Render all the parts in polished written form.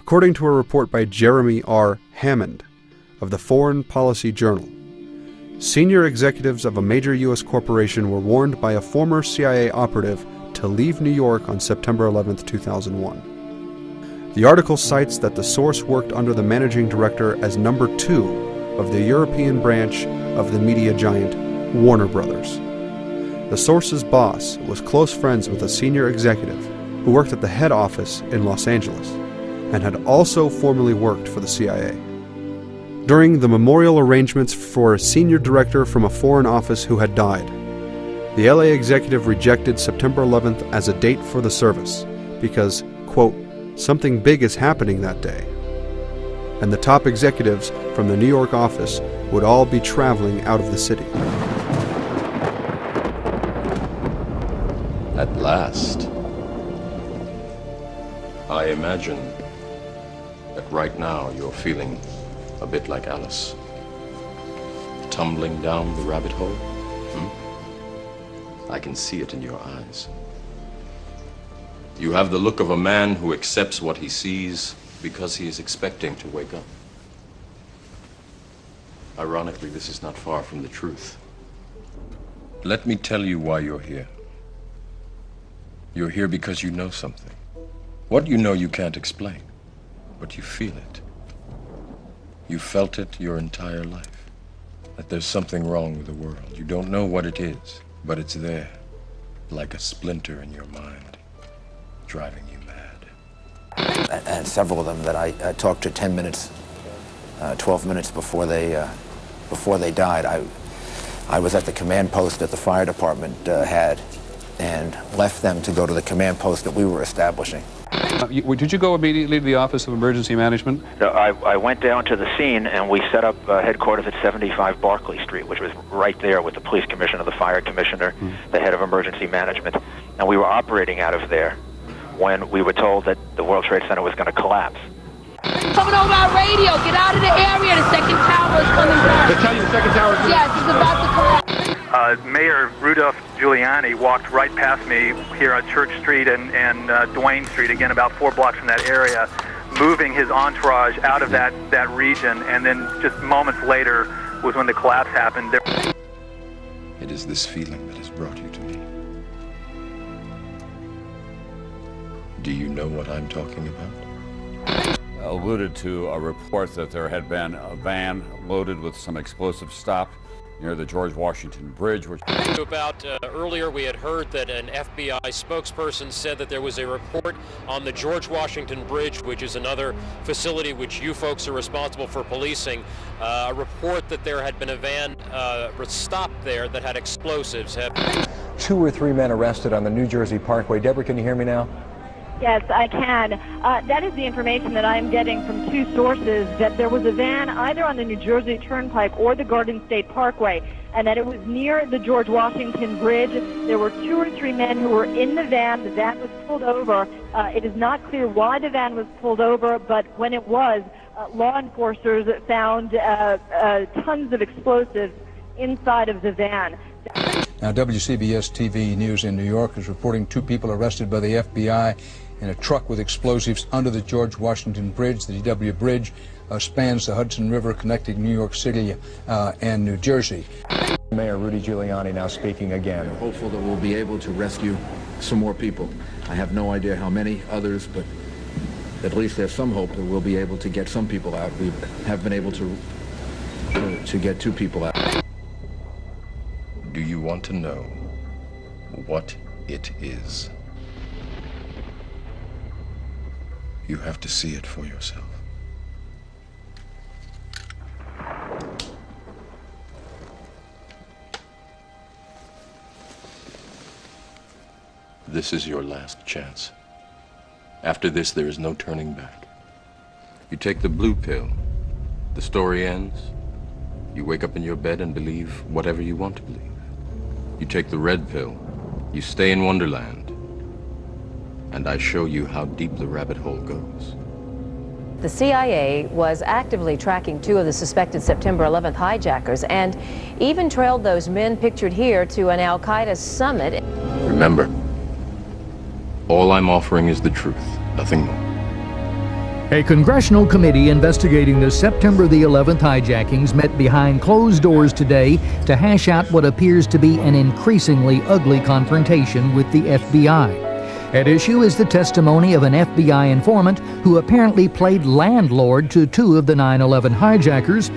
According to a report by Jeremy R. Hammond of the Foreign Policy Journal, senior executives of a major U.S. corporation were warned by a former CIA operative to leave New York on September 11, 2001. The article cites that the source worked under the managing director as number 2 of the European branch of the media giant Warner Brothers. The source's boss was close friends with a senior executive who worked at the head office in Los Angeles and had also formerly worked for the CIA. During the memorial arrangements for a senior director from a foreign office who had died, the LA executive rejected September 11th as a date for the service because, quote, something big is happening that day, and the top executives from the New York office would all be traveling out of the city. At last. I imagine that right now you're feeling a bit like Alice. Tumbling down the rabbit hole? I can see it in your eyes. You have the look of a man who accepts what he sees because he is expecting to wake up. Ironically, this is not far from the truth. Let me tell you why you're here. You're here because you know something. What you know you can't explain, but you feel it. You felt it your entire life, that there's something wrong with the world. You don't know what it is, but it's there, like a splinter in your mind, driving you mad. And several of them that I talked to 10 minutes, 12 minutes before they died. I was at the command post that the fire department had and left them to go to the command post that we were establishing. Did you go immediately to the Office of Emergency Management? No, I went down to the scene and we set up headquarters at 75 Barclay Street, which was right there with the police commissioner, the fire commissioner, the head of emergency management. And we were operating out of there when we were told that the World Trade Center was going to collapse. Coming over our radio, get out of the area, the second tower is coming down. They tell you the second tower is... Yes, it's about to collapse. Mayor Rudolph Giuliani walked right past me here on Church Street and Duane Street, again about 4 blocks from that area, moving his entourage out of that region, and then just moments later was when the collapse happened. It is this feeling that has brought you to me. Do you know what I'm talking about? Alluded to a report that there had been a van loaded with some explosive stopped near the George Washington Bridge. Earlier we had heard that an FBI spokesperson said that there was a report on the George Washington Bridge, which is another facility which you folks are responsible for policing, a report that there had been a van stopped there that had explosives. 2 or 3 men arrested on the New Jersey Parkway. Deborah, can you hear me now? Yes, I can. That is the information that I'm getting from 2 sources, that there was a van either on the New Jersey Turnpike or the Garden State Parkway, and that it was near the George Washington Bridge. There were 2 or 3 men who were in the van. The van was pulled over. It is not clear why the van was pulled over, but when it was, law enforcers found tons of explosives inside of the van. Now, WCBS TV News in New York is reporting 2 people arrested by the FBI in a truck with explosives under the George Washington Bridge. The GW Bridge spans the Hudson River connecting New York City and New Jersey. Mayor Rudy Giuliani now speaking again. We're hopeful that we'll be able to rescue some more people. I have no idea how many others, but at least there's some hope that we'll be able to get some people out. We have been able to get 2 people out. Do you want to know what it is? You have to see it for yourself. This is your last chance. After this, there is no turning back. You take the blue pill, the story ends. You wake up in your bed and believe whatever you want to believe. You take the red pill, you stay in Wonderland, and I show you how deep the rabbit hole goes. The CIA was actively tracking 2 of the suspected September 11th hijackers and even trailed those men pictured here to an Al-Qaeda summit. Remember, all I'm offering is the truth, nothing more. A congressional committee investigating the September the 11th hijackings met behind closed doors today to hash out what appears to be an increasingly ugly confrontation with the FBI. At issue is the testimony of an FBI informant who apparently played landlord to two of the 9/11 hijackers.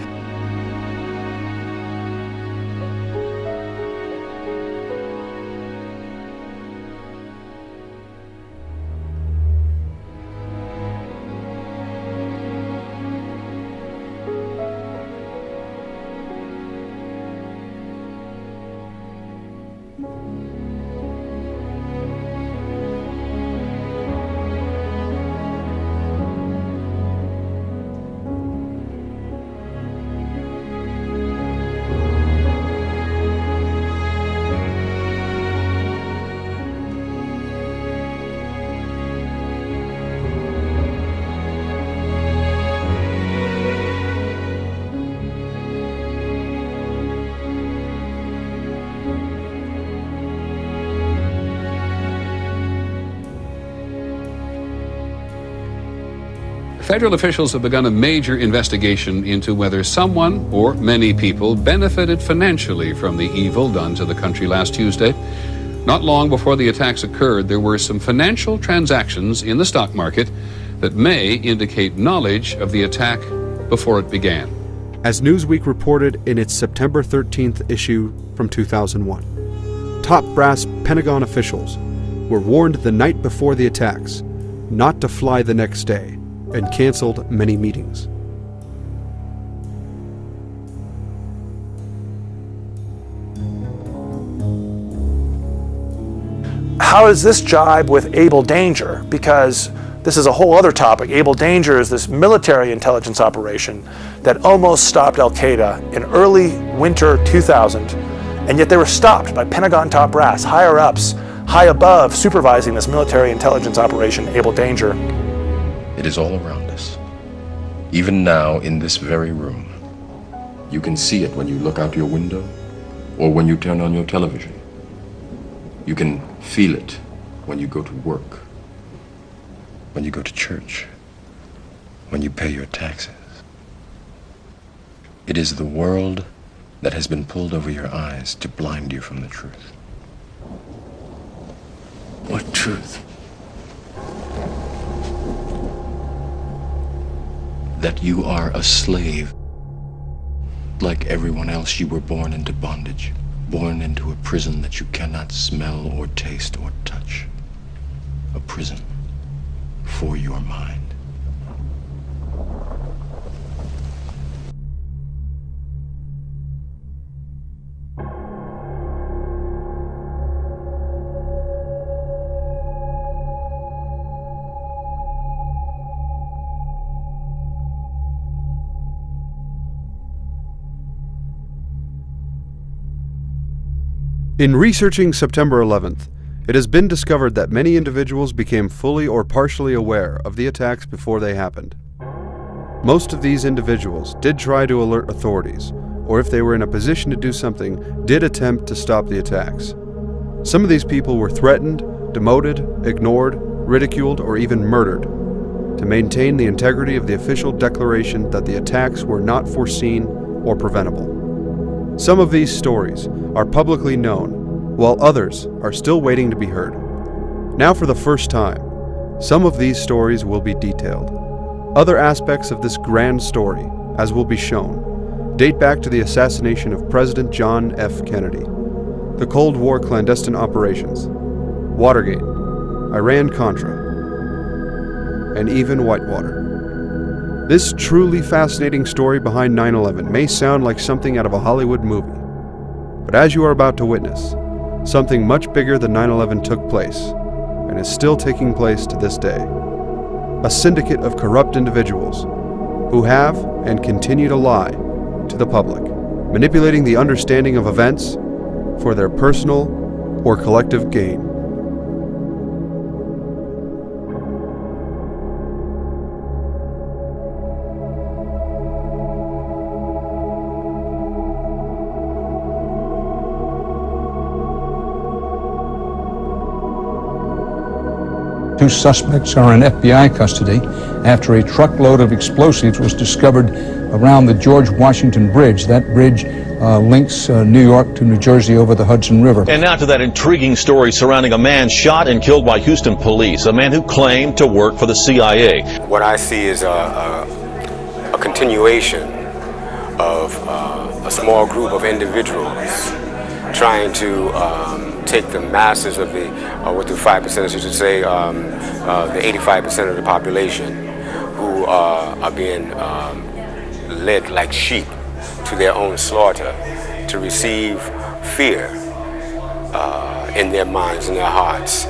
Federal officials have begun a major investigation into whether someone or many people benefited financially from the evil done to the country last Tuesday. Not long before the attacks occurred, there were some financial transactions in the stock market that may indicate knowledge of the attack before it began. As Newsweek reported in its September 13th issue from 2001, top brass Pentagon officials were warned the night before the attacks not to fly the next day, and canceled many meetings. How does this jibe with Able Danger? Because this is a whole other topic. Able Danger is this military intelligence operation that almost stopped Al-Qaeda in early winter 2000, and yet they were stopped by Pentagon top brass, higher-ups, high above, supervising this military intelligence operation, Able Danger. It is all around us. Even now, in this very room. You can see it when you look out your window or when you turn on your television. You can feel it when you go to work, when you go to church, when you pay your taxes. It is the world that has been pulled over your eyes to blind you from the truth. What truth? That you are a slave. Like everyone else, you were born into bondage, born into a prison that you cannot smell or taste or touch. A prison for your mind. In researching September 11th, it has been discovered that many individuals became fully or partially aware of the attacks before they happened. Most of these individuals did try to alert authorities, or if they were in a position to do something, did attempt to stop the attacks. Some of these people were threatened, demoted, ignored, ridiculed, or even murdered to maintain the integrity of the official declaration that the attacks were not foreseen or preventable. Some of these stories are publicly known, while others are still waiting to be heard. Now, for the first time, some of these stories will be detailed. Other aspects of this grand story, as will be shown, date back to the assassination of President John F. Kennedy, the Cold War clandestine operations, Watergate, Iran Contra, and even Whitewater. This truly fascinating story behind 9/11 may sound like something out of a Hollywood movie, but as you are about to witness, something much bigger than 9/11 took place, and is still taking place to this day. A syndicate of corrupt individuals who have and continue to lie to the public, manipulating the understanding of events for their personal or collective gain. 2 suspects are in FBI custody after a truckload of explosives was discovered around the George Washington Bridge. That bridge links New York to New Jersey over the Hudson River. And now to that intriguing story surrounding a man shot and killed by Houston police, a man who claimed to work for the CIA. What I see is a continuation of a small group of individuals trying to take the masses of the, what the 5%, I should say, the 85% of the population who are being led like sheep to their own slaughter, to receive fear in their minds and their hearts,